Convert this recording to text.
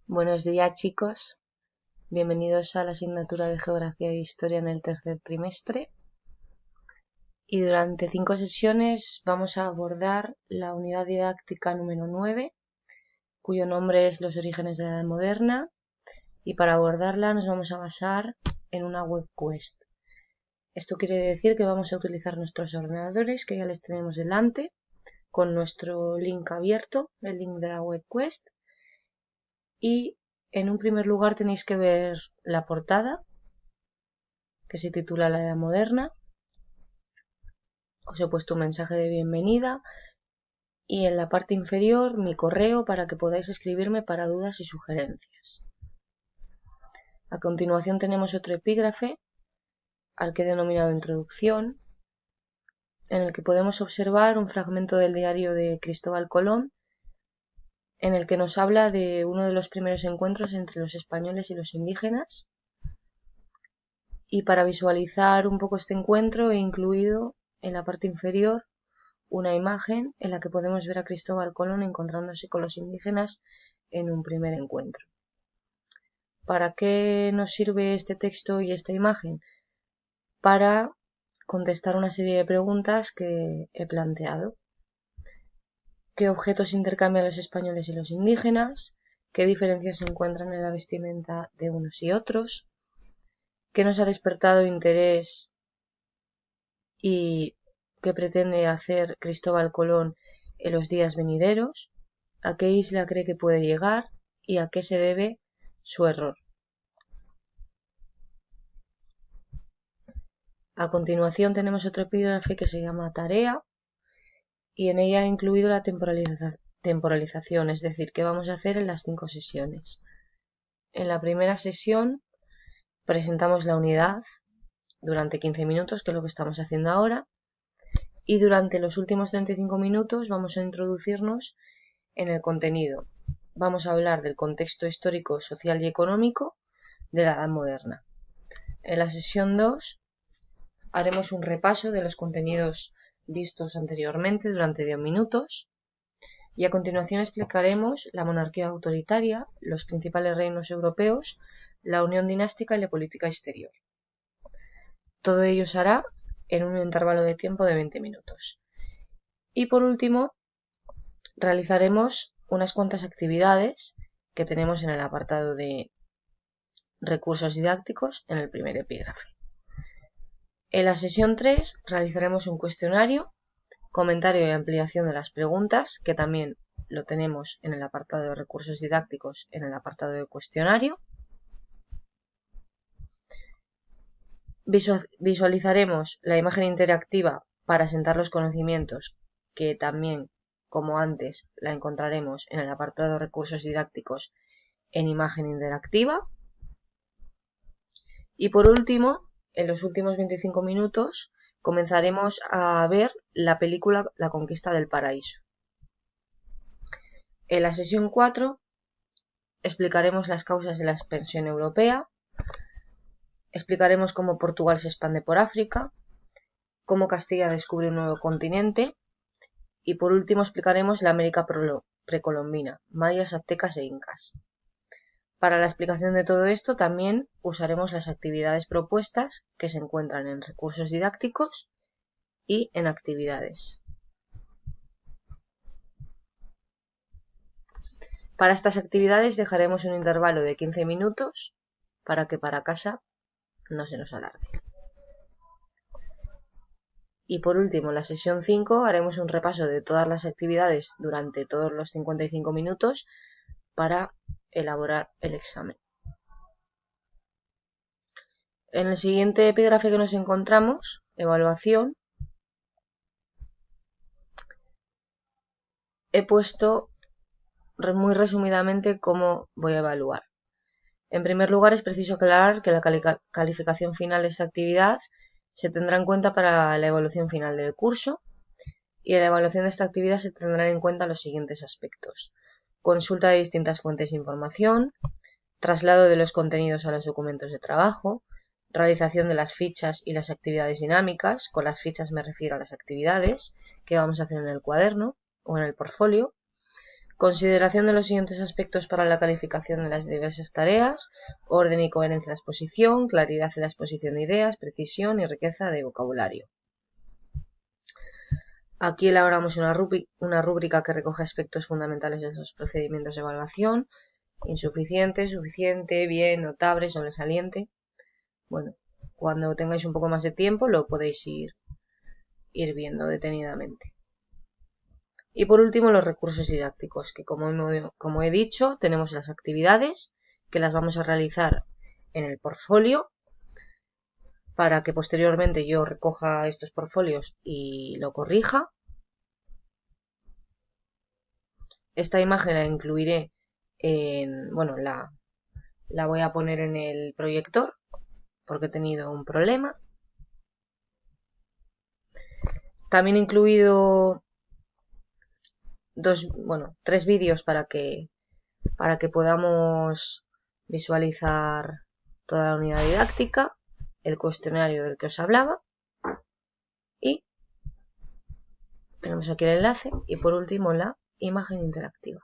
Buenos días, chicos. Bienvenidos a la asignatura de Geografía e Historia en el tercer trimestre. Y durante 5 sesiones vamos a abordar la unidad didáctica número 9, cuyo nombre es Los orígenes de la Edad Moderna. Y para abordarla nos vamos a basar en una web quest. Esto quiere decir que vamos a utilizar nuestros ordenadores, que ya les tenemos delante, con nuestro link abierto, el link de la web quest. Y en un primer lugar tenéis que ver la portada, que se titula La Edad Moderna. Os he puesto un mensaje de bienvenida y en la parte inferior mi correo para que podáis escribirme para dudas y sugerencias. A continuación tenemos otro epígrafe al que he denominado Introducción, en el que podemos observar un fragmento del diario de Cristóbal Colón, en el que nos habla de uno de los primeros encuentros entre los españoles y los indígenas. Y para visualizar un poco este encuentro he incluido en la parte inferior una imagen en la que podemos ver a Cristóbal Colón encontrándose con los indígenas en un primer encuentro. ¿Para qué nos sirve este texto y esta imagen? Para contestar una serie de preguntas que he planteado. ¿Qué objetos intercambian los españoles y los indígenas? ¿Qué diferencias se encuentran en la vestimenta de unos y otros? ¿Qué nos ha despertado interés y qué pretende hacer Cristóbal Colón en los días venideros? ¿A qué isla cree que puede llegar y a qué se debe su error? A continuación tenemos otro epígrafe que se llama Tarea y en ella he incluido la temporalización, es decir, qué vamos a hacer en las 5 sesiones. En la primera sesión presentamos la unidad durante 15 minutos, que es lo que estamos haciendo ahora, y durante los últimos 35 minutos vamos a introducirnos en el contenido. Vamos a hablar del contexto histórico, social y económico de la Edad Moderna. En la sesión 2 haremos un repaso de los contenidos vistos anteriormente durante 10 minutos y a continuación explicaremos la monarquía autoritaria, los principales reinos europeos, la unión dinástica y la política exterior. Todo ello se hará en un intervalo de tiempo de 20 minutos. Y por último, realizaremos unas cuantas actividades que tenemos en el apartado de recursos didácticos en el primer epígrafe. En la sesión 3 realizaremos un cuestionario, comentario y ampliación de las preguntas, que también lo tenemos en el apartado de recursos didácticos en el apartado de cuestionario. Visualizaremos la imagen interactiva para asentar los conocimientos, que también, como antes, la encontraremos en el apartado de recursos didácticos en imagen interactiva. Y por último, en los últimos 25 minutos, comenzaremos a ver la película La conquista del paraíso. En la sesión 4 explicaremos las causas de la expansión europea, explicaremos cómo Portugal se expande por África, cómo Castilla descubre un nuevo continente y por último explicaremos la América precolombina, mayas, aztecas e incas. Para la explicación de todo esto también usaremos las actividades propuestas que se encuentran en recursos didácticos y en actividades. Para estas actividades dejaremos un intervalo de 15 minutos para que para casa no se nos alargue. Y por último, en la sesión 5 haremos un repaso de todas las actividades durante todos los 55 minutos para elaborar el examen. En el siguiente epígrafe que nos encontramos, evaluación, he puesto muy resumidamente cómo voy a evaluar. En primer lugar, es preciso aclarar que la calificación final de esta actividad se tendrá en cuenta para la evaluación final del curso y en la evaluación de esta actividad se tendrán en cuenta los siguientes aspectos: consulta de distintas fuentes de información, traslado de los contenidos a los documentos de trabajo, realización de las fichas y las actividades dinámicas. Con las fichas me refiero a las actividades que vamos a hacer en el cuaderno o en el portfolio, Consideración de los siguientes aspectos para la calificación de las diversas tareas: orden y coherencia de la exposición, claridad en la exposición de ideas, precisión y riqueza de vocabulario. Aquí elaboramos una rúbrica que recoge aspectos fundamentales de los procedimientos de evaluación: insuficiente, suficiente, bien, notable, sobresaliente. Bueno, cuando tengáis un poco más de tiempo lo podéis ir viendo detenidamente. Y por último, los recursos didácticos, que como he dicho, tenemos las actividades que las vamos a realizar en el portfolio para que posteriormente yo recoja estos portfolios y lo corrija. Esta imagen la incluiré la voy a poner en el proyector porque he tenido un problema. También he incluido 3 vídeos para que podamos visualizar toda la unidad didáctica, el cuestionario del que os hablaba, y tenemos aquí el enlace y por último la imagen interactiva.